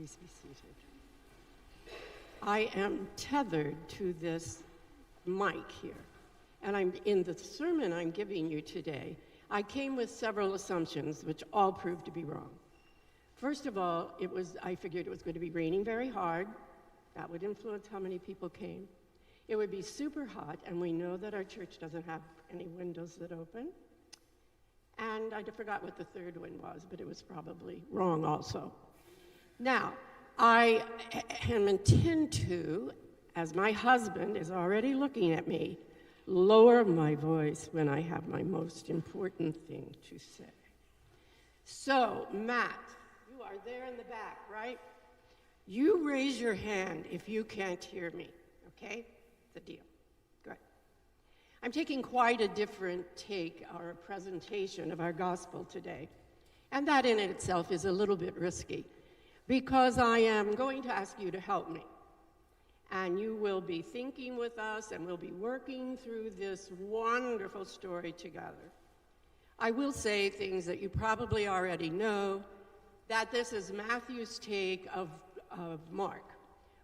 Please be seated. I am tethered to this mic here, and I'm in the sermon I'm giving you today. I came with several assumptions, which all proved to be wrong. First of all, I figured it was going to be raining very hard. That would influence how many people came. It would be super hot, and we know that our church doesn't have any windows that open. And I forgot what the third one was, but it was probably wrong also. Now, I intend to, as my husband is already looking at me, lower my voice when I have my most important thing to say. So, Matt, you are there in the back, right? You raise your hand if you can't hear me, okay? The deal. Good. I'm taking quite a different take or presentation of our gospel today, and that in itself is a little bit risky, because I am going to ask you to help me. And you will be thinking with us, and we'll be working through this wonderful story together. I will say things that you probably already know, that this is Matthew's take of Mark.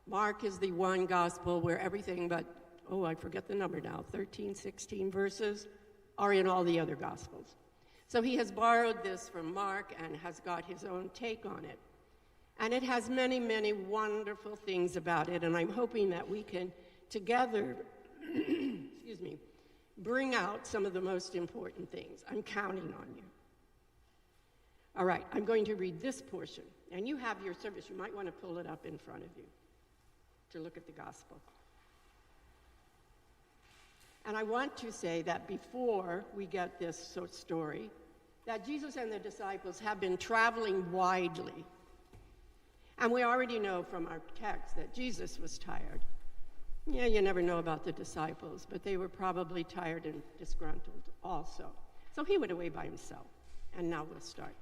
Mark is the one gospel where everything but, I forget the number now, 13, 16 verses are in all the other gospels. So he has borrowed this from Mark and has got his own take on it. And it has many, many wonderful things about it, and I'm hoping that we can together, bring out some of the most important things. I'm counting on you. All right, I'm going to read this portion, and you have your service. You might want to pull it up in front of you to look at the gospel. And I want to say that before we get this story, that Jesus and the disciples have been traveling widely. And we already know from our text that Jesus was tired. Yeah, you never know about the disciples, but they were probably tired and disgruntled also. So he went away by himself. And now we'll start.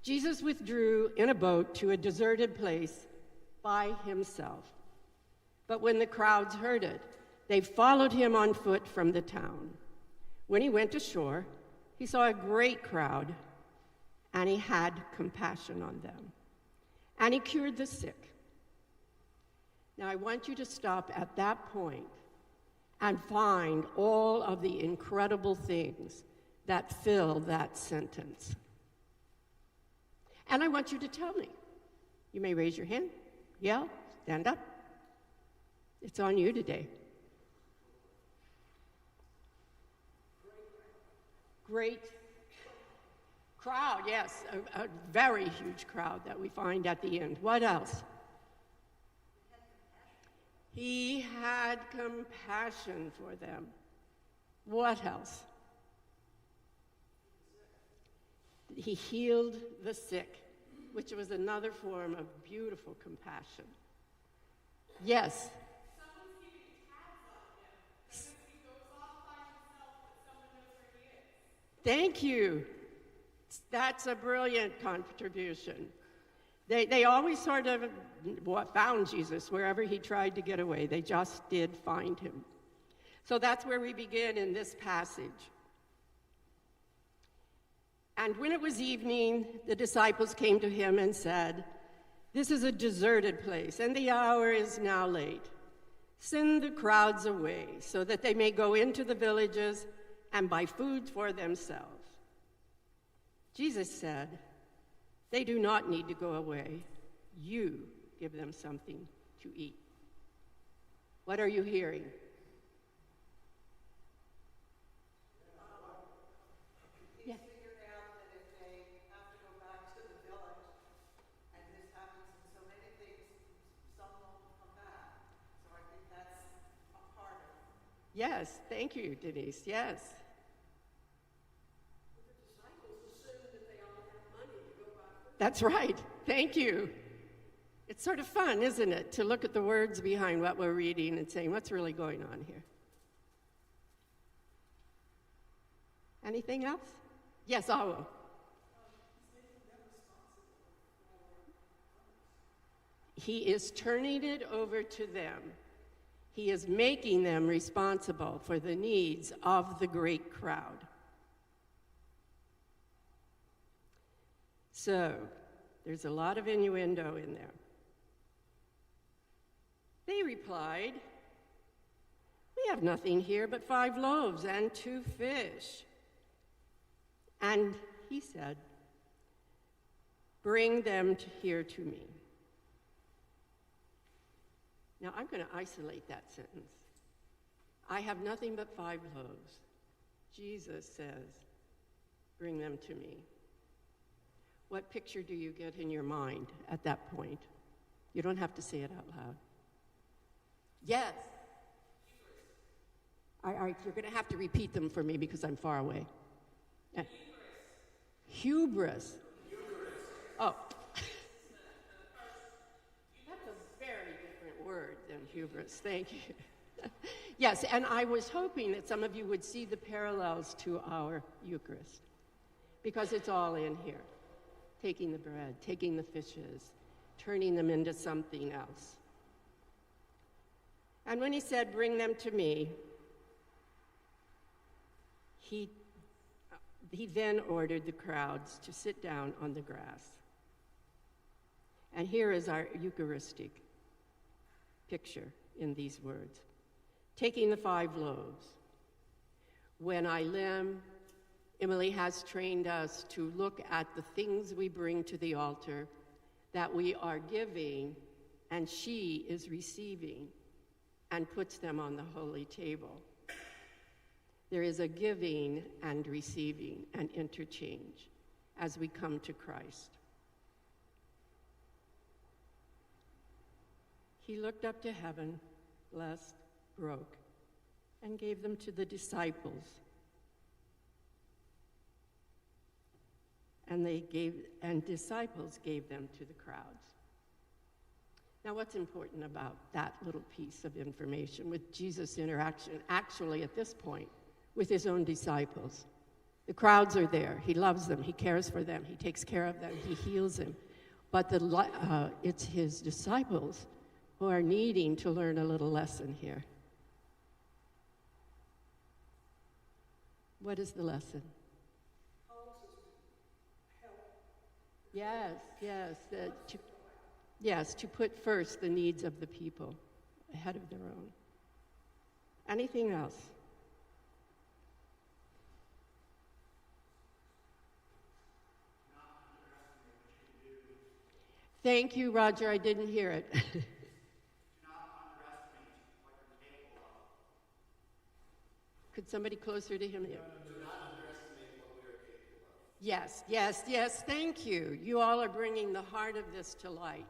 Jesus withdrew in a boat to a deserted place by himself. But when the crowds heard it, they followed him on foot from the town. When he went ashore, he saw a great crowd, and he had compassion on them. And he cured the sick. Now, I want you to stop at that point and find all of the incredible things that fill that sentence. And I want you to tell me. You may raise your hand, yell, stand up. It's on you today. Great crowd, yes, a very huge crowd that we find at the end. What else? He had compassion for them. What else? He healed the sick, which was another form of beautiful compassion. Yes. Someone's keeping tabs on him because he goes off by himself, but someone knows where he is. Thank you. That's a brilliant contribution. They always sort of found Jesus wherever he tried to get away. They just did find him. So that's where we begin in this passage. And when it was evening, the disciples came to him and said, "This is a deserted place, and the hour is now late. Send the crowds away so that they may go into the villages and buy food for themselves." Jesus said, "They do not need to go away. You give them something to eat." What are you hearing? He figured out that if they have to go back to the village, and this happens in so many things, some won't come back. So I think that's a part of it. Yes, thank you, Denise. Yes. That's right. Thank you. It's sort of fun, isn't it, to look at the words behind what we're reading and saying, what's really going on here? Anything else? Yes, Awo. He is turning it over to them. He is making them responsible for the needs of the great crowd. So, There's a lot of innuendo in there. They replied, "We have nothing here but 5 loaves and 2 fish." And he said, "Bring them here to me." Now I'm going to isolate that sentence. I have nothing but 5 loaves. Jesus says, "Bring them to me." What picture do you get in your mind at that point? You don't have to say it out loud. Yes. All right, you're going to have to repeat them for me because I'm far away. Hubris. Oh. That's a very different word than hubris. Thank you. Yes, and I was hoping that some of you would see the parallels to our Eucharist, because it's all in here. Taking the bread, taking the fishes, turning them into something else. And when he said, "Bring them to me," he then ordered the crowds to sit down on the grass. And here is our Eucharistic picture in these words. Taking the 5 loaves. When Emily has trained us to look at the things we bring to the altar, that we are giving, and she is receiving, and puts them on the holy table. There is a giving and receiving and interchange as we come to Christ. He looked up to heaven, blessed, broke, and gave them to the disciples. And disciples gave them to the crowds. Now, what's important about that little piece of information with Jesus' interaction, actually at this point, with his own disciples? The crowds are there. He loves them. He cares for them. He takes care of them. He heals them. But it's his disciples who are needing to learn a little lesson here. What is the lesson? Yes, to put first the needs of the people ahead of their own. Anything else? Thank you, Roger. I didn't hear it. Do not underestimate what you're capable of. Could somebody closer to him? Do not underestimate what we are capable of. Yes, thank you. You all are bringing the heart of this to light.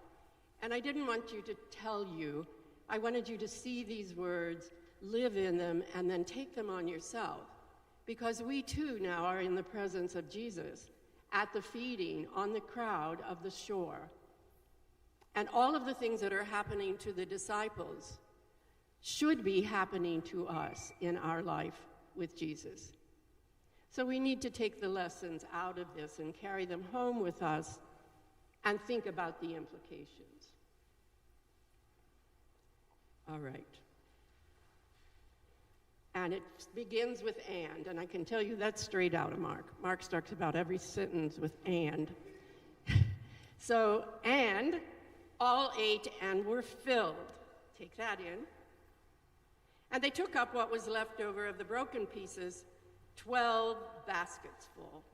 And I didn't want you to tell you. I wanted you to see these words, live in them, and then take them on yourself. Because we too now are in the presence of Jesus at the feeding on the crowd of the shore. And all of the things that are happening to the disciples should be happening to us in our life with Jesus. So we need to take the lessons out of this and carry them home with us and think about the implications. All right. And it begins with and I can tell you that's straight out of Mark. Mark starts about every sentence with and. So, and all ate and were filled. Take that in. And they took up what was left over of the broken pieces, 12 baskets full.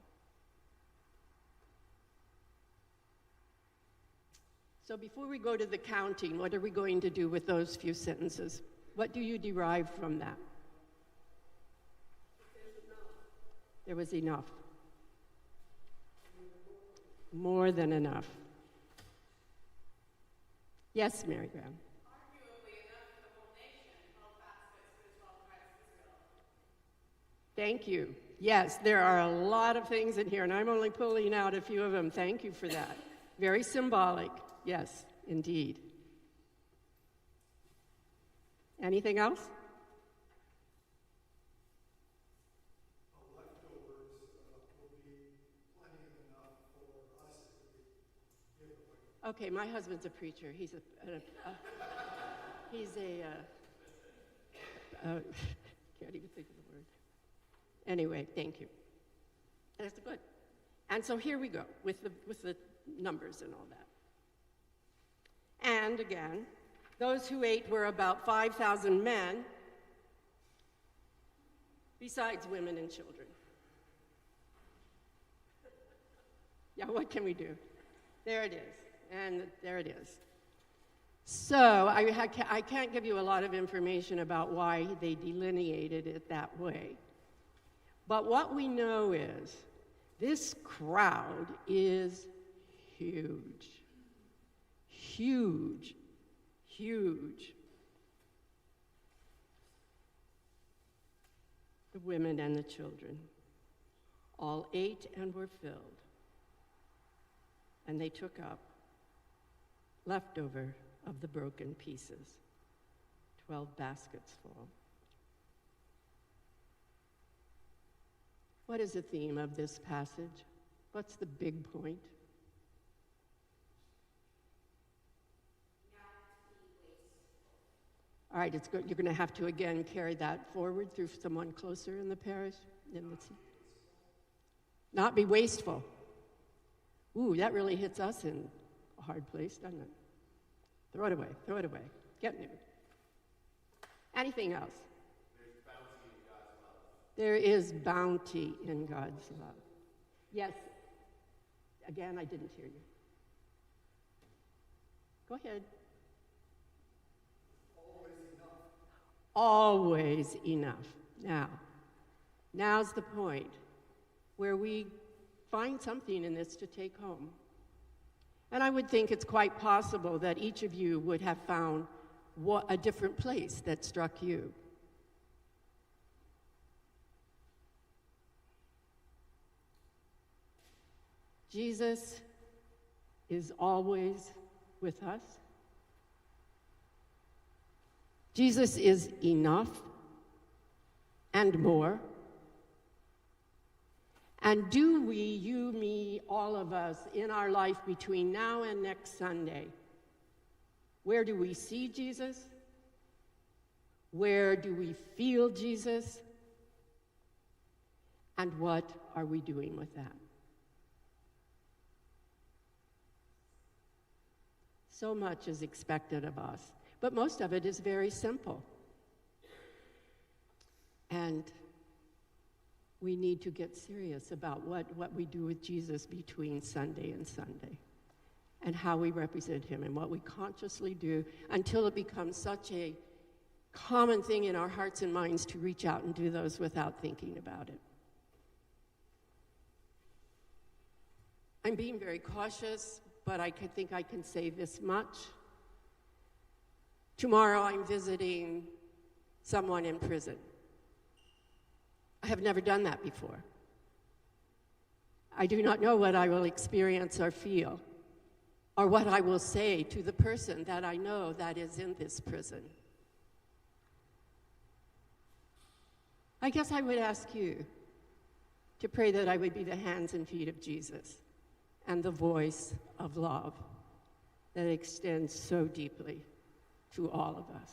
So before we go to the counting, what are we going to do with those few sentences? What do you derive from that? There was enough. More than enough. Yes, Mary Graham. Arguably enough for the whole nation, 12 baskets for the 12 tribes of Israel. Thank you. Yes, there are a lot of things in here, and I'm only pulling out a few of them. Thank you for that. Very symbolic. Yes, indeed. Anything else? Leftovers will be plenty enough for us if we give away. Okay, my husband's a preacher. He's can't even think of the word. Anyway, thank you. That's good. And so here we go with the numbers and all that. And again, those who ate were about 5,000 men, besides women and children. Yeah, what can we do? There it is, and there it is. So I can't give you a lot of information about why they delineated it that way. But what we know is this crowd is huge. Huge. Huge. The women and the children all ate and were filled. And they took up leftover of the broken pieces, 12 baskets full. What is the theme of this passage? What's the big point? All right, it's good. You're going to have to again carry that forward through someone closer in the parish. Not be wasteful. Ooh, that really hits us in a hard place, doesn't it? Throw it away, throw it away. Get new. Anything else? There is bounty in God's love. Yes. Again, I didn't hear you. Go ahead. Always enough. Now's the point where we find something in this to take home. And I would think it's quite possible that each of you would have found a different place that struck you. Jesus is always with us. Jesus is enough and more. And do we, you, me, all of us, in our life between now and next Sunday, where do we see Jesus? Where do we feel Jesus? And what are we doing with that? So much is expected of us, but most of it is very simple. And we need to get serious about what we do with Jesus between Sunday and Sunday, and how we represent him and what we consciously do until it becomes such a common thing in our hearts and minds to reach out and do those without thinking about it. I'm being very cautious, but I think I can say this much. Tomorrow I'm visiting someone in prison. I have never done that before. I do not know what I will experience or feel, or what I will say to the person that I know that is in this prison. I guess I would ask you to pray that I would be the hands and feet of Jesus and the voice of love that extends so deeply to all of us.